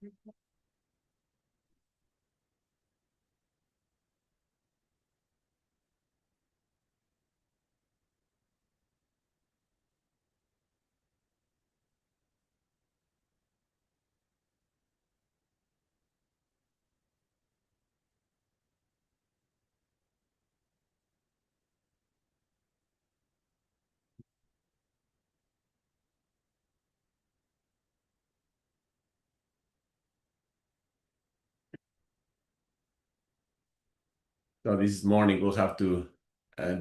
So this morning we'll have to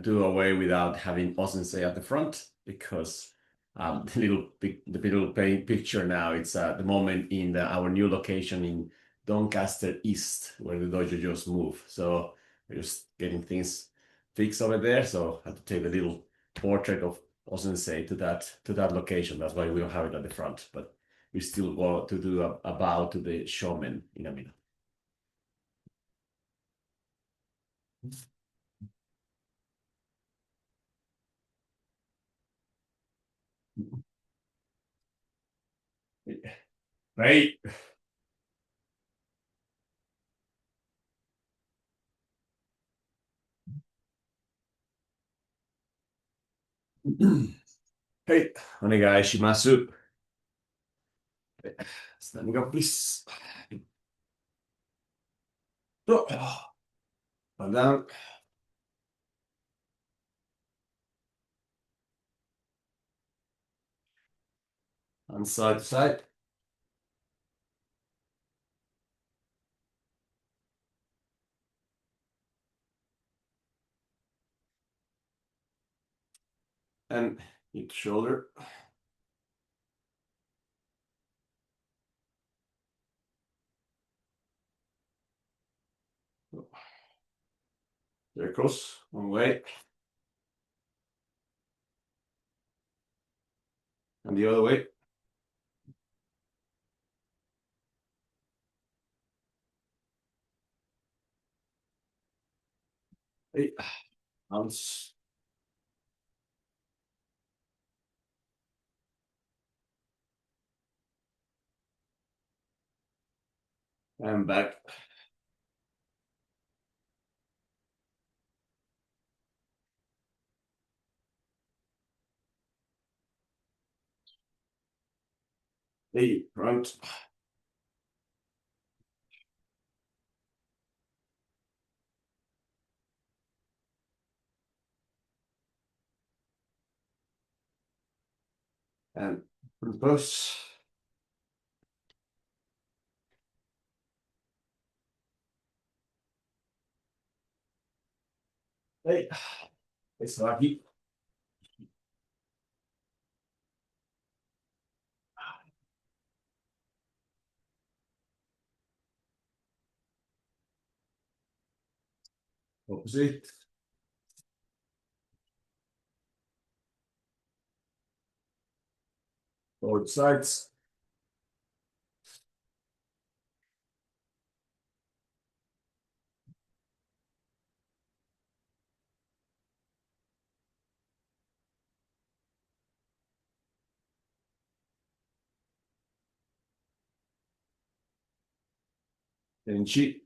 do away without having Osensei at the front because the little picture now it's the moment in our new location in Doncaster East where the dojo just moved. So we're just getting things fixed over there. So I have to take the little portrait of Osensei to that location. That's why we don't have it at the front, but we still go to do a bow to the showman in a minute. Right. Hey, onegai shimasu. Standing up, please. Oh, Fall down. On side to side. And hit shoulder. Circles, one way. And the other way. Hey, bounce. And back. Hey, front. And reverse. Hey, it's Sabaki. Opposite. Both sides. And chi.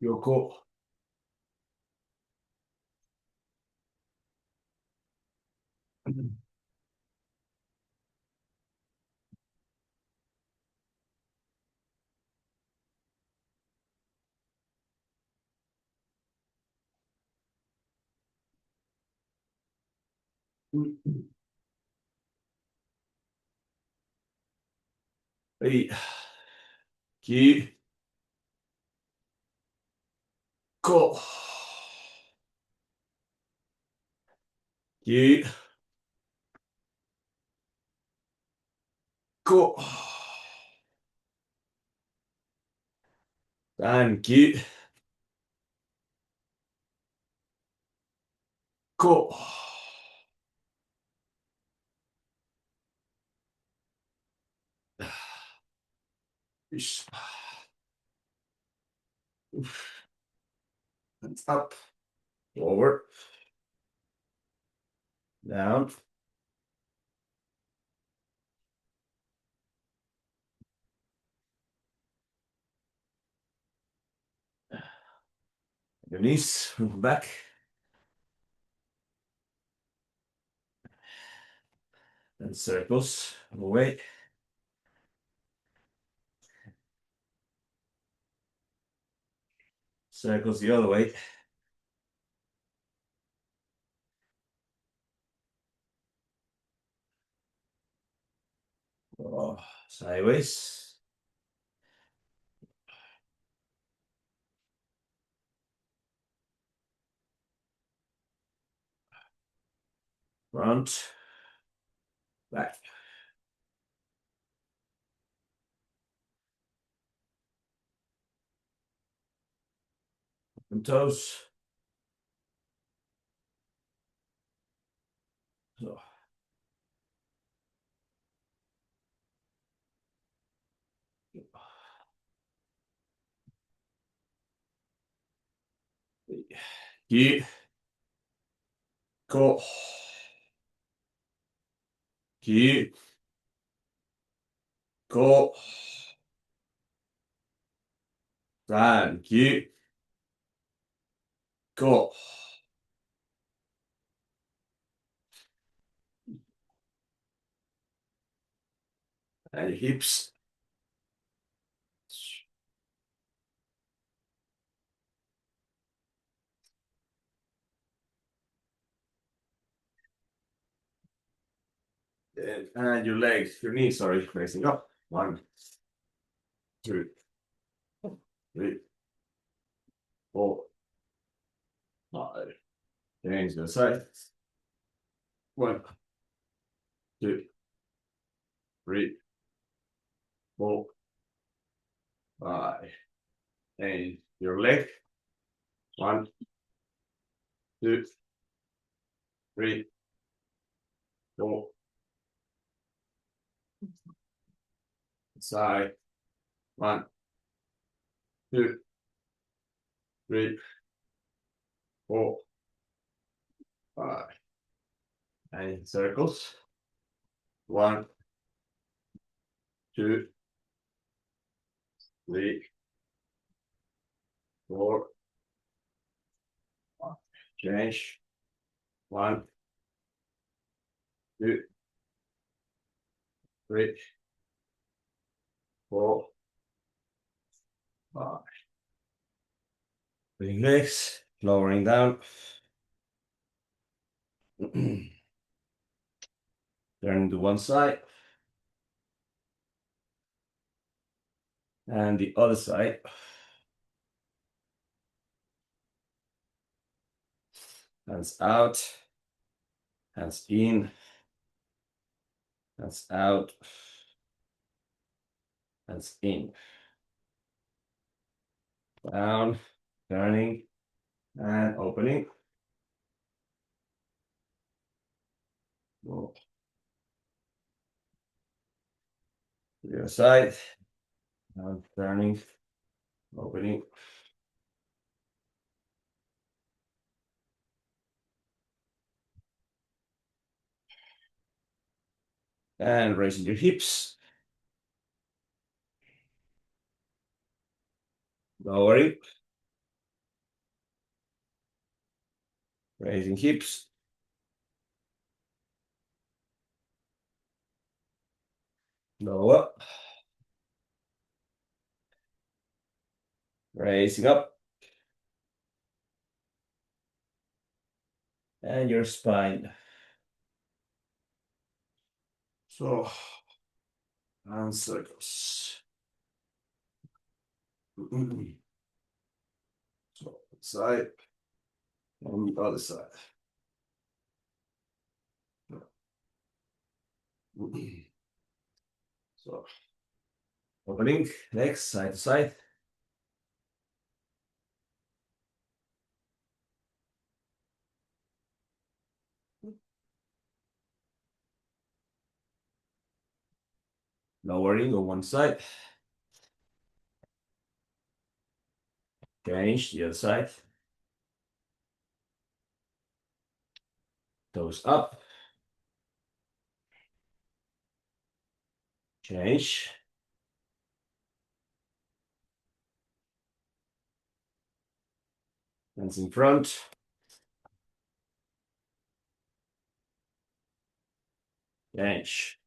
Yoko. Hey, ki. Ko. Ki. Ko. Danki. Ko. Hands up, forward, down. Your knees, back. And circles away. Circles the other way. Oh, sideways. Front, back. And toes. So. Ki, ko, ki, ko, san, ki, ko. And your hips. And your legs, your knees, sorry, facing up. 1, 2, 3, 4, 5. Change the side. 1, 2, 3, 4, 5. And your leg. 1, 2, 3, 4. Side. 1, 2, 3, 4, 5. And circles. 1, 2, 3, 4, 5. Change. 1, 2, 3, 4, 5. Bring legs, lowering down. Turn to one side. And the other side. Hands out. Hands in. Hands out. Hands in. Down. Turning. And opening. Go to the other side. Down, turning. Opening. And raising your hips. Lowering. Raising hips. Lower. Raising up. And your spine. So, and circles. So, side and the other side. So, opening, legs side to side. Lowering on one side. Change the other side. Toes up. Change. Hands in front. Change.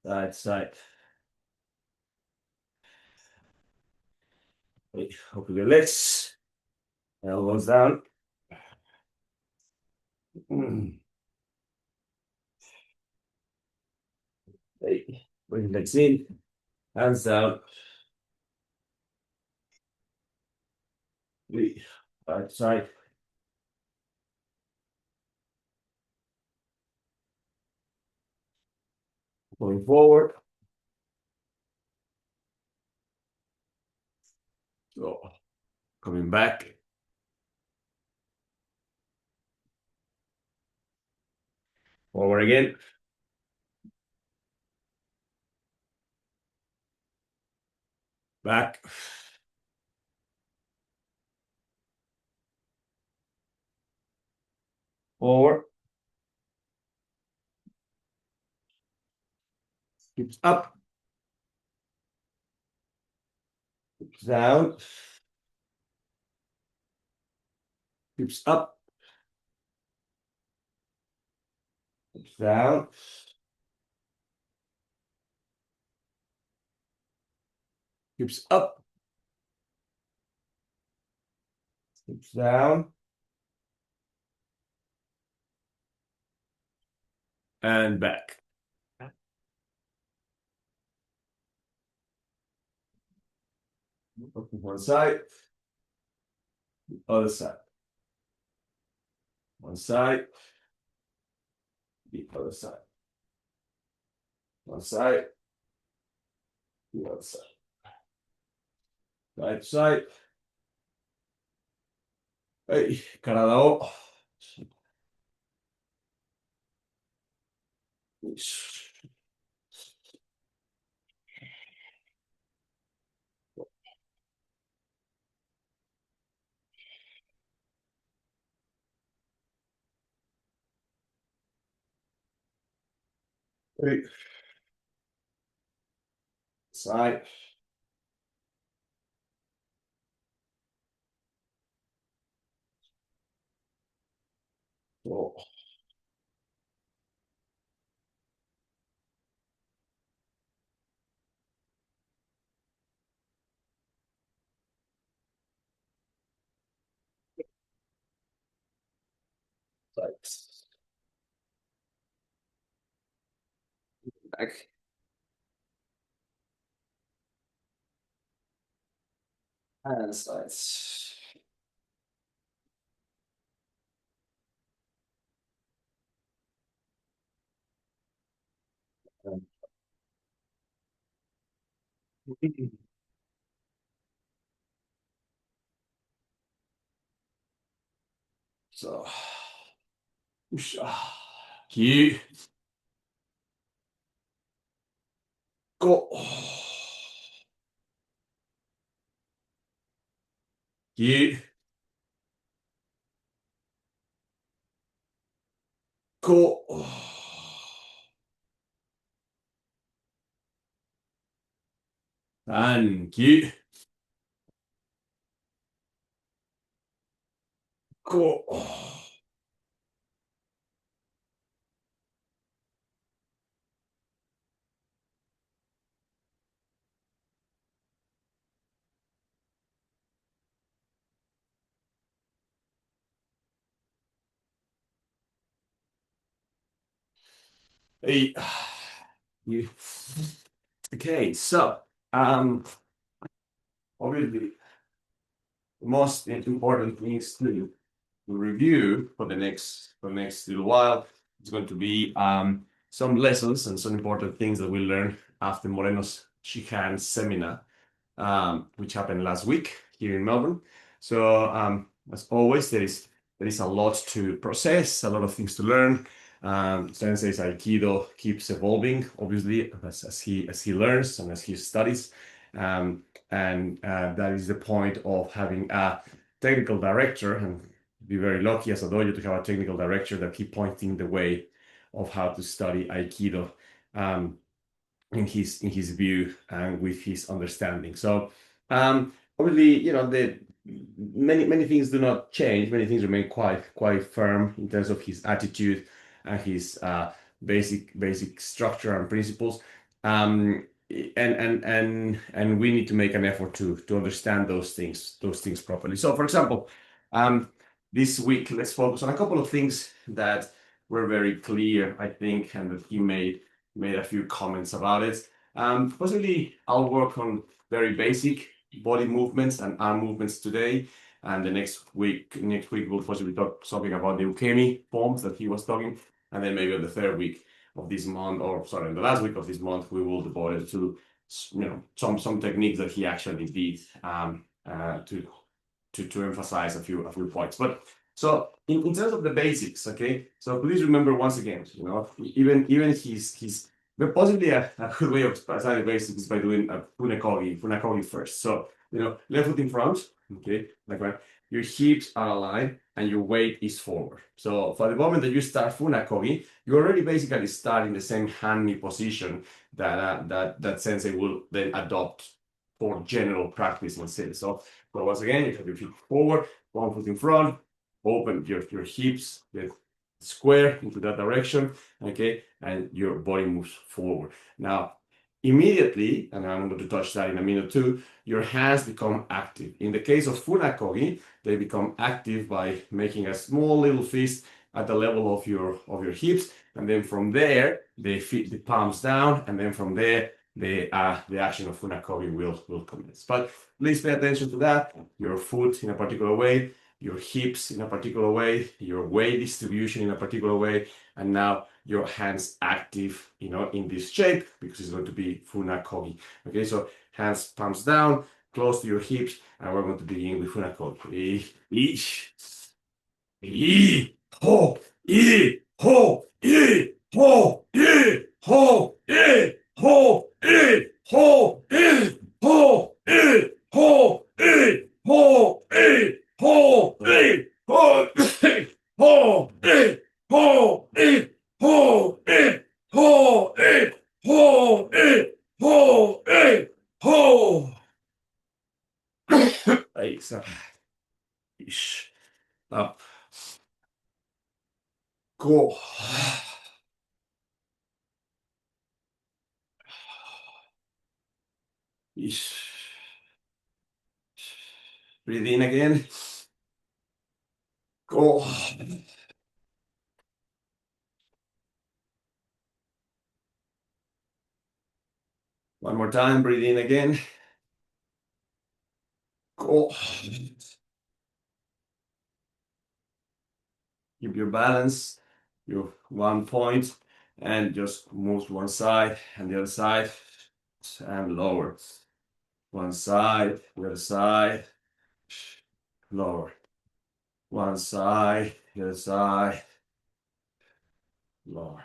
Side, side. Open your legs. Elbows down. Bring legs in. Hands down. Right side. Going forward. So, coming back. Forward again. Back. Forward. Hips up. Hips down. Hips up. Hips down. Hips up. Hips down. And back. Looking one side. Other side. One side. The other side. One side. The other side. Right side. Hey, 体を。Hey. Side. So. Sides. Back. And sides. So. よっしゃ。9、5、9、5、3、9、5、8. You. Okay, so obviously the most important things to review for the next little while is going to be some lessons and some important things that we learned after Moreno's Shihan seminar, which happened last week here in Melbourne. So as always, there is a lot to process, a lot of things to learn. Sensei's Aikido keeps evolving, obviously, as he learns and as he studies. And that is the point of having a technical director, and be very lucky as a dojo to have a technical director that keep pointing the way of how to study Aikido in his view and with his understanding. So obviously, the many things do not change. Many things remain quite firm in terms of his attitude and his basic structure and principles. And we need to make an effort to understand those things properly. So, for example, this week let's focus on a couple of things that were very clear, I think, and that he made a few comments about it. Possibly I'll work on very basic body movements and arm movements today. And the next week we'll possibly talk something about the ukemi forms that he was talking. And then maybe on the third week of this month, or sorry, in the last week of this month, we will devote it to some techniques that he actually did to emphasize a few points. But so in terms of the basics, okay. So please remember once again, even he's but possibly a good way of starting basics is by doing a Funakogi first. So left foot in front, okay, like that. Your hips are aligned and your weight is forward. So for the moment that you start Funakogi, you already basically start in the same hand-knee position that sensei will then adopt for general practice and say. So once again, you have your feet forward, one foot in front, open your hips, get square into that direction, okay, and your body moves forward. Now, immediately, and I'm going to touch that in a minute too, your hands become active. In the case of Funakogi, they become active by making a small little fist at the level of your hips, and then from there they fit the palms down, and then from there the action of Funakogi will commence. But please pay attention to that. Your foot in a particular way, your hips in a particular way, your weight distribution in a particular way, and now your hands active, in this shape, because it's going to be Funakogi. Okay, so hands palms down, close to your hips, and we're going to begin with Funakogi. Ho, ho, ho, ho, ho, ho, ho, ho, ho, ho, ho, ho, ho, ho, ho. Aí, ish, up, go. Ish. Breathe in again. Go. One more time, breathe in again. Go. Keep your balance, your 1 point, and just move to one side and the other side, and lower. One side, the other side, lower. One side, the other side, lower.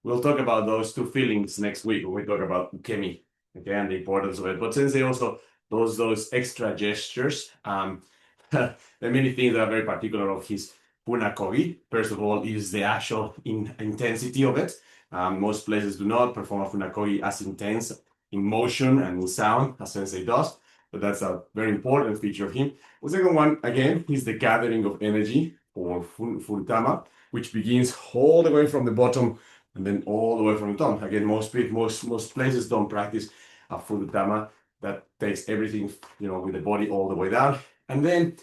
We'll talk about those two feelings next week when we talk about ukemi, okay, and the importance of it. But since they also those extra gestures, there are many things that are very particular of his Funakogi. First of all, is the actual intensity of it. Most places do not perform a Funakogi as intense in motion and in sound as Sensei does, but that's a very important feature of him. The second one, again, is the gathering of energy, or Furutama, which begins all the way from the bottom and then all the way from the top. Again, most places don't practice a Furutama that takes everything, with the body all the way down. And then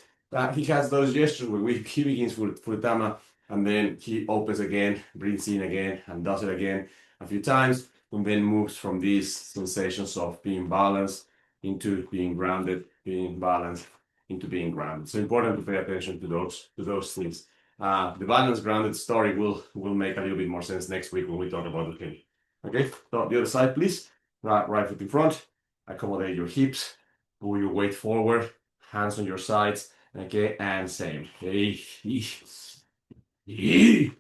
he has those gestures where he begins Furutama, and then he opens again, breathes in again, and does it again a few times, and then moves from these sensations of being balanced into being grounded, being balanced into being grounded. So important to pay attention to those things. The balanced grounded story will make a little bit more sense next week when we talk about the thing. Okay, so the other side, please. Right foot in front, accommodate your hips, pull your weight forward, hands on your sides, Okay, and same.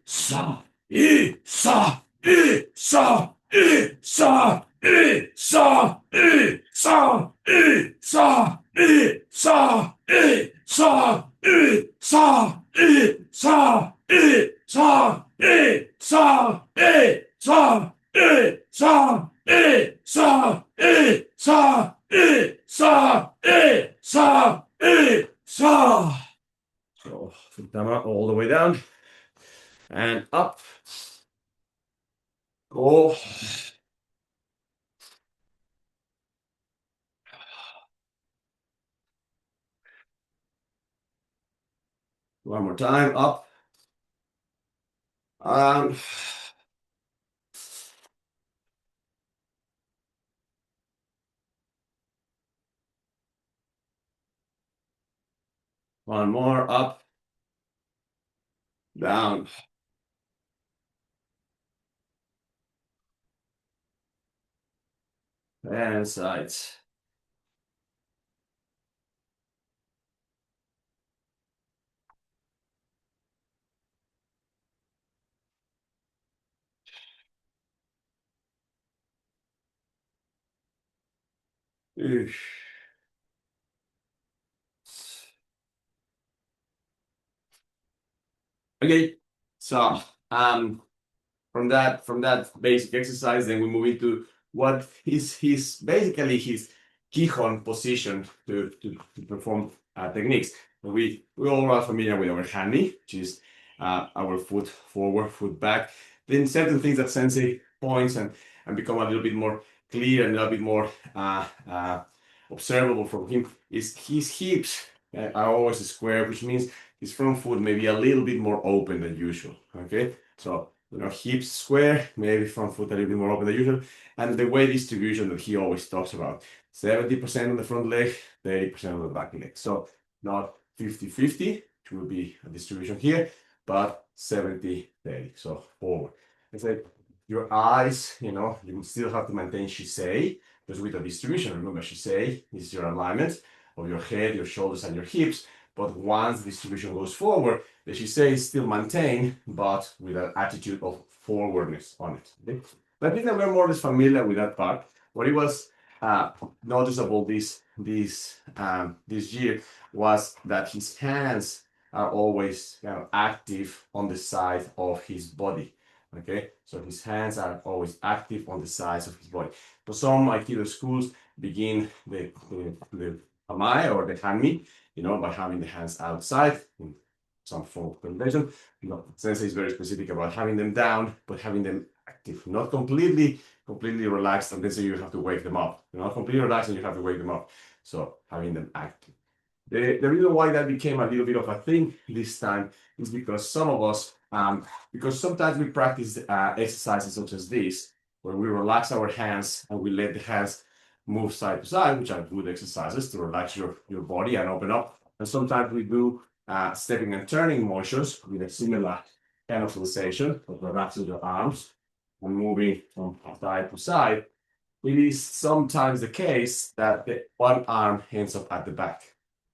Sa, sa, sa, sa, sa, sa, sa, sa, sa, sa, sa, sa, sa, sa, sa, sa, sa, sa. So Futama all the way down and up. Go. One more time, up. Um, one more, up, down. And sides. Okay, so from that basic exercise, then we move into what is his basically his Kihon position to perform techniques. We all are familiar with our hanmi, which is our foot forward, foot back. Then certain things that Sensei points and become a little bit more clear and a little bit more observable from him is his hips are always square, which means his front foot may be a little bit more open than usual. Okay, so hips square, maybe front foot a little bit more open than usual, and the weight distribution that he always talks about: 70% on the front leg, 30% on the back leg. So not 50-50, which will be a distribution here, but 70-30. So forward. It's like your eyes, you still have to maintain shisei, because with the distribution, remember, shisei is your alignment of your head, your shoulders, and your hips. But once the distribution goes forward, the shisei is still maintained, but with an attitude of forwardness on it. Okay? But I think that we're more or less familiar with that part. What it was noticeable this year was that his hands are always active on the side of his body. Okay, so his hands are always active on the sides of his body. So some Aikido schools begin the Amai or the Hanmi, by having the hands outside in some form of presentation. Sensei is very specific about having them down, but having them active, not completely relaxed, and then so you have to wake them up. Completely relaxed and you have to wake them up. So having them active. The reason why that became a little bit of a thing this time is because some of us, because sometimes we practice exercises such as this, where we relax our hands and we let the hands move side to side, which are good exercises to relax your body and open up. And sometimes we do stepping and turning motions with a similar kind of sensation of relaxing your arms and moving from side to side. It is sometimes the case that the one arm ends up at the back.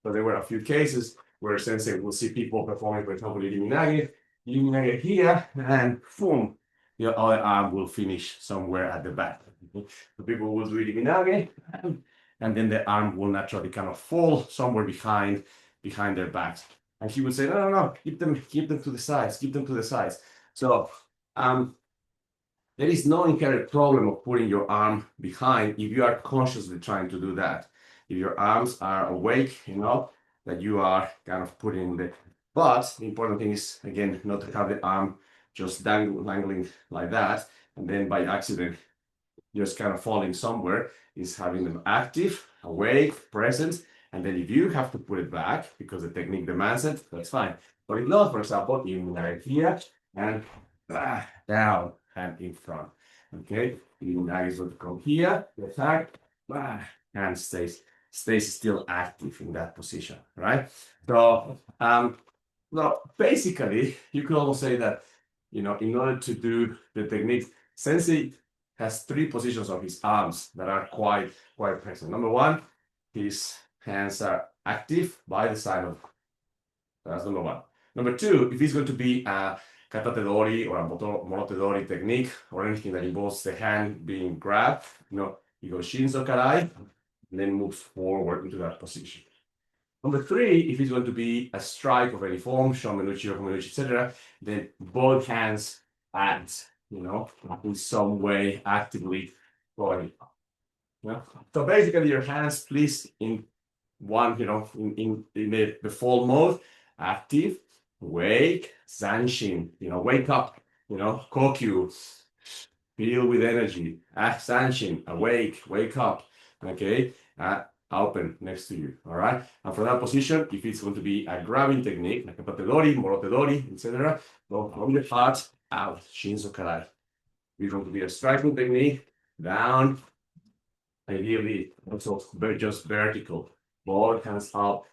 So there were a few cases where Sensei will see people performing, for example, Iriminage here, and boom, the other arm will finish somewhere at the back. So people will do Iriminage, and then the arm will naturally kind of fall somewhere behind their backs. And he would say, no, keep them to the sides, keep them to the sides. So there is no inherent problem of putting your arm behind if you are consciously trying to do that. If your arms are awake, that you are kind of putting the. But the important thing is, again, not to have the arm just dangling like that, and then by accident just kind of falling somewhere. Is having them active, awake, present, and then if you have to put it back because the technique demands it, that's fine. But if not, for example, in right here and down and in front. Okay, Irinage is going to come here, attack, and stays still active in that position, right? So, basically, you could almost say that, in order to do the technique, Sensei has three positions of his arms that are quite present. Number one, his hands are active by the side of That's number one. Number two, if it's going to be a katatedori or a morotedori technique or anything that involves the hand being grabbed, you go shinzo karai, and then move forward into that position. Number three, if it's going to be a strike of any form, shomenuchi or homenuchi, etc., then both hands act, in some way actively going up. Yeah? So basically, your hands, please, in one, in the default mode, active, wake, zanshin, wake up, kokyu, feel with energy, zanshin, awake, wake up, okay, open next to you, all right? And for that position, if it's going to be a grabbing technique, like a patedori, morotedori, etc., go from your heart out, shinzo karai. If it's going to be a striking technique, down, ideally also just vertical. Both hands up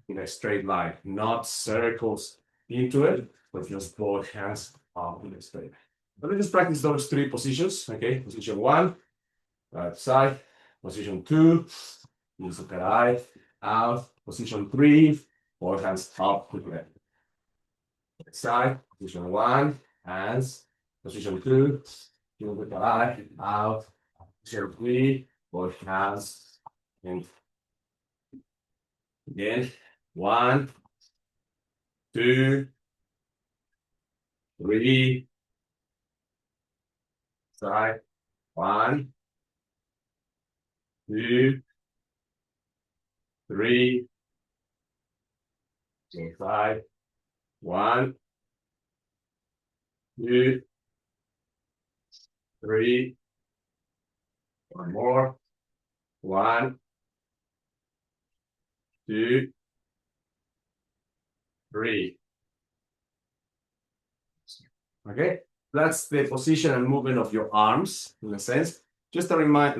in a straight line, not circles into it, but just both hands up in a straight line. But let's just practice those three positions, okay? Position one, right side. Position two, use the karai, out. Position three, both hands up to the left side. Position one, hands. Position two, use the karai, out. Position three, both hands in. Again, 1, 2, 3, side, 1, 2, 3, side, 1, 2, 3, one more, 1, 2, 3. Okay, that's the position and movement of your arms in a sense. Just a remind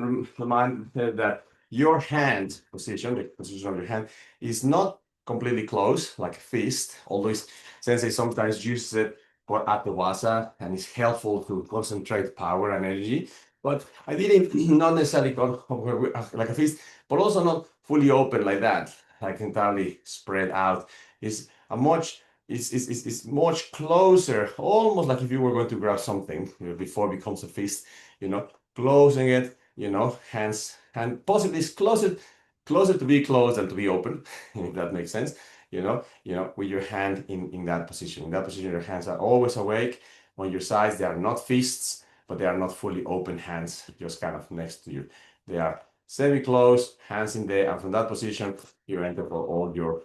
that your hand position, the position of your hand, is not completely closed like a fist, although sensei sometimes uses it for atewasa and it's helpful to concentrate power and energy. But I didn't not necessarily like a fist, but also not fully open like that, like entirely spread out. It's much closer, almost like if you were going to grab something before it becomes a fist, closing it, hands, and possibly it's closer to be closed than to be open, if that makes sense. With your hand in that position. In that position, your hands are always awake. On your sides, they are not fists, but they are not fully open hands, just kind of next to you. They are semi-closed, hands in there, and from that position, you enter for all your,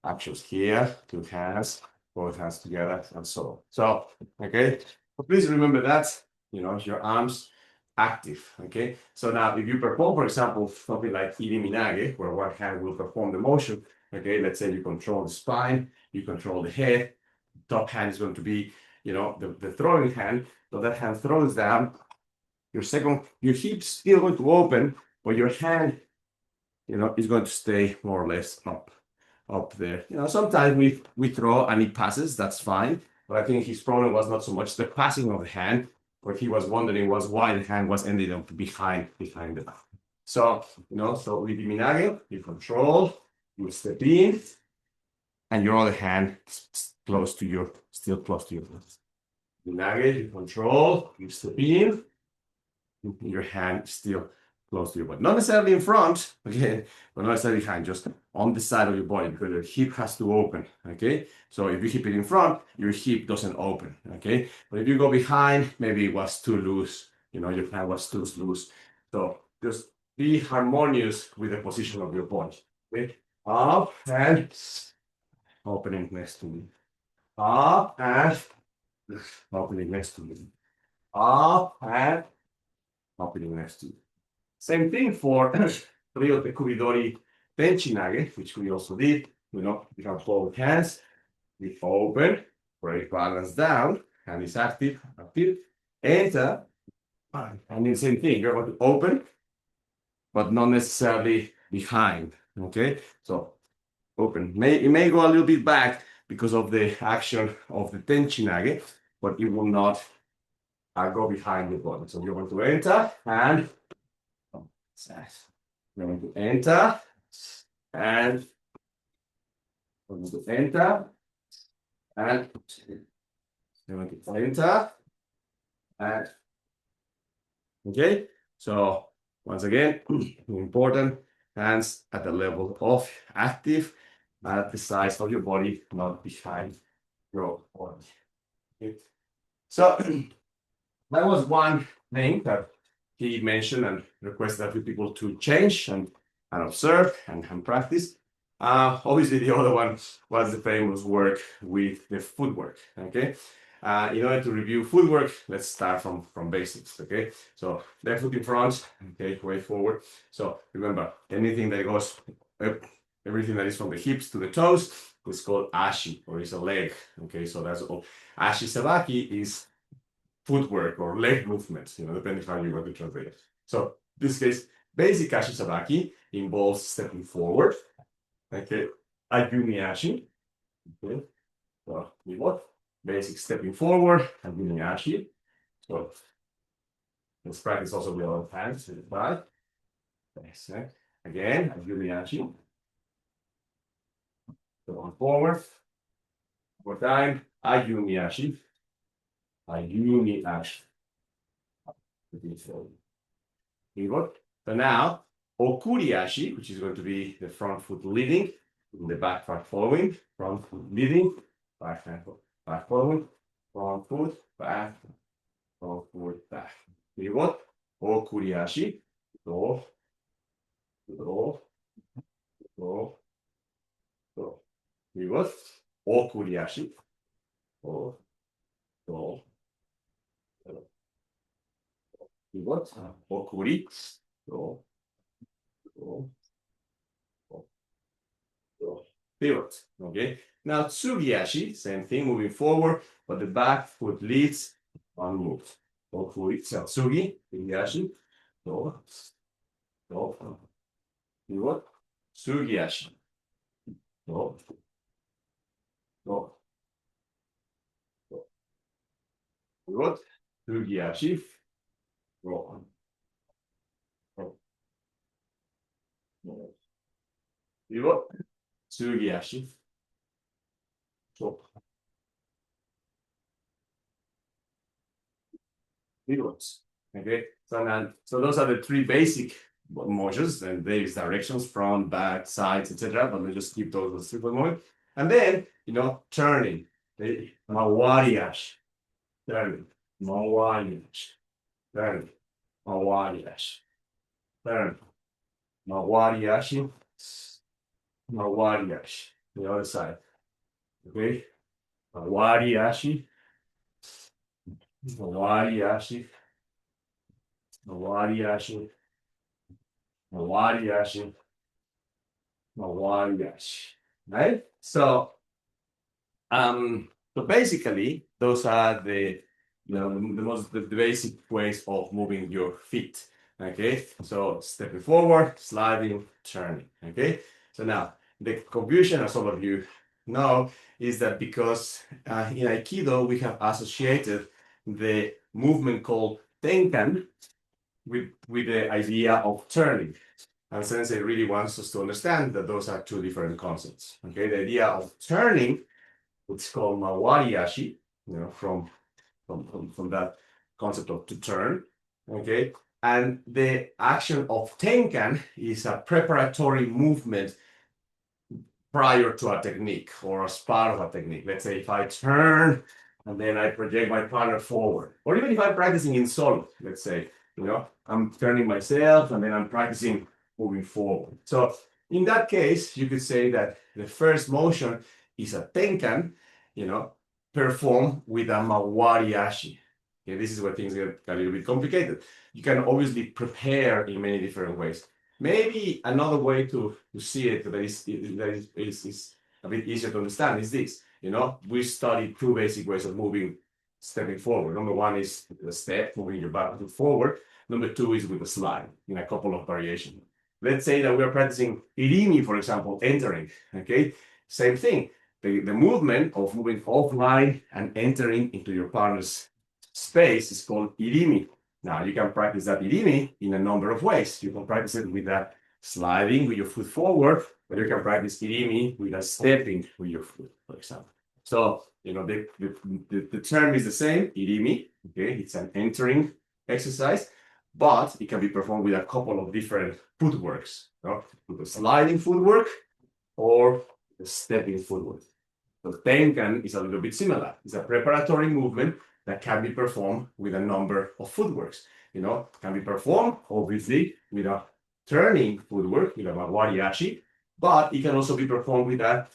actions here, two hands, both hands together, and so on. So, okay, but please remember that, your arms active, okay? So now if you perform, for example, something like iriminage, where one hand will perform the motion, okay, let's say you control the spine, you control the head, top hand is going to be, the throwing hand, so that hand throws down, your hip's still going to open, but your hand, is going to stay more or less up there. Sometimes we throw and it passes, that's fine. But I think his problem was not so much the passing of the hand, what he was wondering was why the hand was ended up behind the hand. So, so with the minage, you control, you step in, and your other hand still close to your minage, you control, you step in, your hand still close to your body. Not necessarily in front, again, but not necessarily behind, just on the side of your body, because your hip has to open, okay? So if you keep it in front, your hip doesn't open, okay? But if you go behind, maybe it was too loose, your hand was too loose. So just be harmonious with the position of your body, okay? Up and opening next to me. Up and opening next to me. Up and opening next to you. Same thing for Ryo Tekubidori Tenchinage, which we also did. You have both hands, we open, break balance down, hand is active, enter, and then the same thing, you're going to open, but not necessarily behind, okay? So open, it may go a little bit back because of the action of the Tenchinage, but it will not go behind the body. So you're going to enter, and you're going to enter and We're going to enter and we're going to enter and okay. So once again, important, hands at the level of active, at the size of your body, not behind your body. Okay. So that was one thing that he mentioned and requested a few people to change and observe and practice. Obviously, the other one was the famous work with the footwork. Okay. In order to review footwork, let's start from basics. Okay. So left foot in front. Okay. Way forward. So remember, anything that goes, everything that is from the hips to the toes is called Ashi or is a leg. Okay. So that's all. Ashi Sabaki is footwork or leg movements, depending how you want to translate it. So in this case, basic Ashi Sabaki involves stepping forward. Okay, Ayumi Ashi. Okay, so what? Basic stepping forward, Ayumi Ashi. So let's practice also with our hands to the side. Again, Ayumi Ashi. So on forward. One more time, Ayumi Ashi. Ayumi Ashi. So now, Okuriashi, which is going to be the front foot leading, the back foot following, front foot leading, back following, front foot, back, front foot, back. You got Okuriashi, go, go, go, go. You got Okuriashi, go, go, go. You got Okuri, go, go, go, go. Pivot. Okay. Now Tsugiashi, same thing, moving forward, but the back foot leads on move. Okuri, so Tsugi, Tsugiashi, go, go. Pivot, Tsugiashi, go, go, go. Pivot, Tsugiashi, go, go, go. Pivot, Tsugiashi, go. Pivots. Okay, so those are the three basic motions and various directions, front, back, sides, etc. But let's just keep those for the moment. And then, turning. Mawari Ashi. Turning. Mawari Ashi. Turning. Mawari Ashi. Turning. Mawari Ashi. Mawari Ashi. The other side. Okay. Mawari Ashi. Mawari Ashi. Mawari Ashi. Mawari Ashi. Mawari Ashi. Right? So basically, those are the basic ways of moving your feet. Okay, so stepping forward, sliding, turning. Okay, so now the confusion, as all of you know, is that because in Aikido we have associated the movement called tenkan with the idea of turning. And Sensei really wants us to understand that those are two different concepts. Okay, the idea of turning, it's called Mawari Ashi, from that concept of to turn. Okay, and the action of tenkan is a preparatory movement prior to a technique or as part of a technique. Let's say if I turn and then I project my partner forward, or even if I'm practicing in solo, let's say, I'm turning myself and then I'm practicing moving forward. So in that case, you could say that the first motion is a tenkan, performed with a Mawari Ashi. Okay, this is where things get a little bit complicated. You can obviously prepare in many different ways. Maybe another way to see it that is a bit easier to understand is this. We studied two basic ways of moving, stepping forward. Number one is the step, moving your back foot forward. Number two is with a slide in a couple of variations. Let's say that we're practicing irimi, for example, entering. Okay, same thing. The movement of moving offline and entering into your partner's space is called irimi. Now, you can practice that irimi in a number of ways. You can practice it with a sliding with your foot forward, but you can practice irimi with a stepping with your foot, for example. So, the term is the same, irimi, okay? It's an entering exercise, but it can be performed with a couple of different footworks, with the sliding footwork or the stepping footwork. So tenkan is a little bit similar. It's a preparatory movement that can be performed with a number of footworks. Can be performed, obviously, with a turning footwork, with a Mawari Ashi, but it can also be performed with a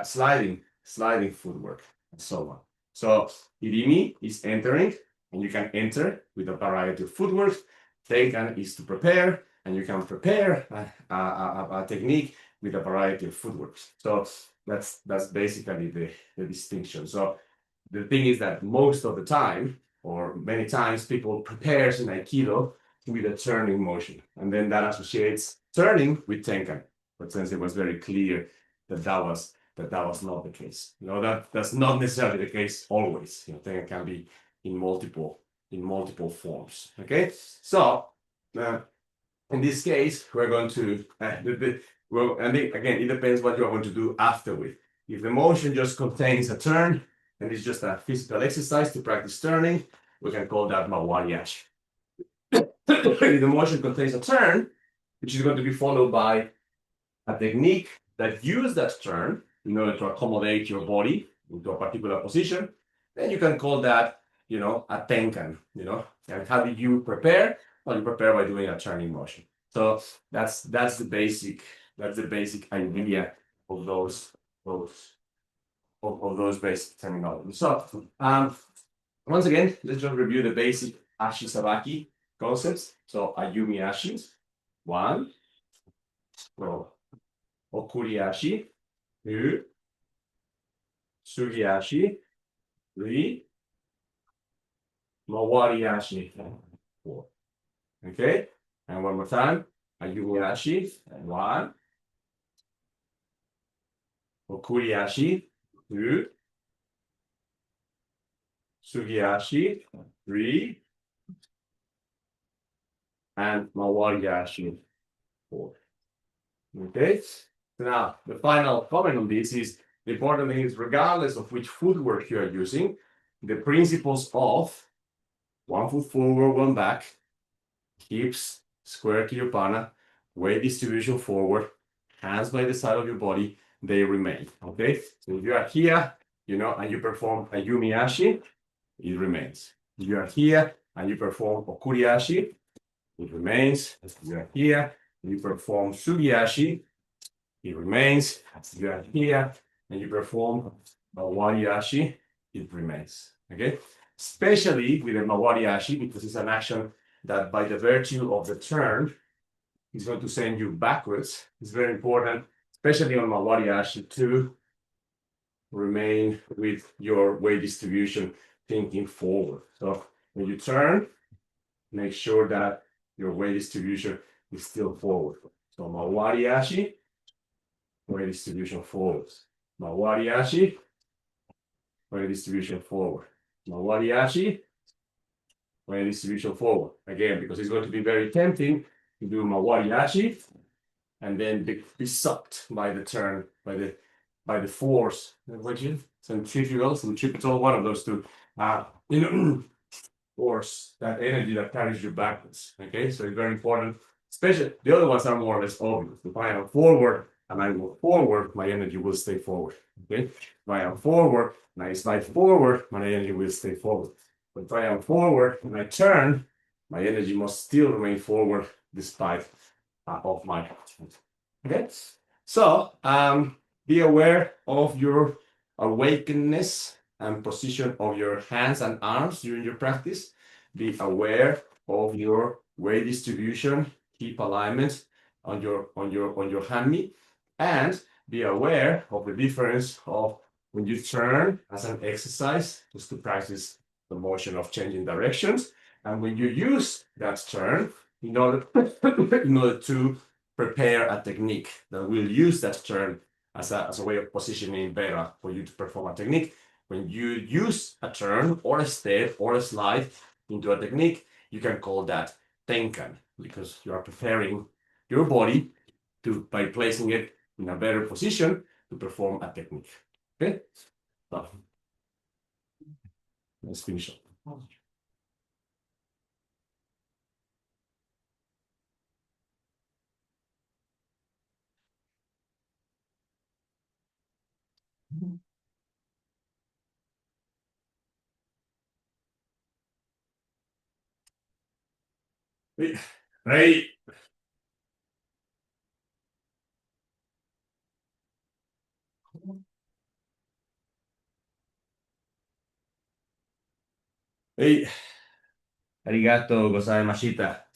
sliding footwork, and so on. So irimi is entering, and you can enter with a variety of footworks. Tenkan is to prepare, and you can prepare a technique with a variety of footworks. So that's basically the distinction. So the thing is that most of the time, or many times, people prepares in Aikido with a turning motion, and then that associates turning with Tenkan. But since it was very clear that that was not the case, that's not necessarily the case always. Tenkan can be in multiple forms. Okay, so in this case, we're going to well, and again, it depends what you're going to do afterward. If the motion just contains a turn, and it's just a physical exercise to practice turning, we can call that Mawari Ashi. If the motion contains a turn, which is going to be followed by a technique that uses that turn in order to accommodate your body into a particular position, then you can call that, a tenkan. And how do you prepare? Well, you prepare by doing a turning motion. So that's the basic idea of those basic terminologies. So once again, let's just review the basic Ashi Sabaki concepts. So Ayumi Ashi, 1. So Okuri Ashi, 2. Sugi Ashi, 3. Mawari Ashi, 4. Okay, and one more time. Ayumi Ashi, 1. Okuri Ashi, 2. Sugi Ashi, 3. And Mawari Ashi, 4. Okay, so now the final comment on this is the important thing is, regardless of which footwork you are using, the principles of 1 foot forward, 1 back, hips square to your pana, weight distribution forward, hands by the side of your body, they remain. Okay, so if you are here, and you perform Ayumi Ashi, it remains. If you are here and you perform Okuri Ashi, it remains. If you are here and you perform Sugi Ashi, it remains. If you are here and you perform Mawari Ashi, it remains. Okay, especially with a Mawari Ashi, because it's an action that by the virtue of the turn is going to send you backwards. It's very important, especially on Mawari Ashi, to remain with your weight distribution thinking forward. So when you turn, make sure that your weight distribution is still forward. So Mawari Ashi, weight distribution forward. Mawari Ashi, weight distribution forward. Mawari Ashi, weight distribution forward. Again, because it's going to be very tempting to do Mawari Ashi and then be sucked by the turn, by the force, centrifugal, one of those two, force, that energy that carries you backwards. Okay, so it's very important. Especially the other ones are more or less obvious. If I am forward and I move forward, my energy will stay forward. Okay, if I am forward and I slide forward, my energy will stay forward. But if I am forward and I turn, my energy must still remain forward despite of my. Okay, so be aware of your awakeness and position of your hands and arms during your practice. Be aware of your weight distribution, hip alignment on your hanmi, and be aware of the difference of when you turn as an exercise, just to practice the motion of changing directions, and when you use that turn in order to prepare a technique that will use that turn as a way of positioning better for you to perform a technique. When you use a turn or a step or a slide into a technique, you can call that tenkan, because you are preparing your body to by placing it in a better position to perform a technique. Okay, so let's finish up. Right. Hey, arigato gozaimashita.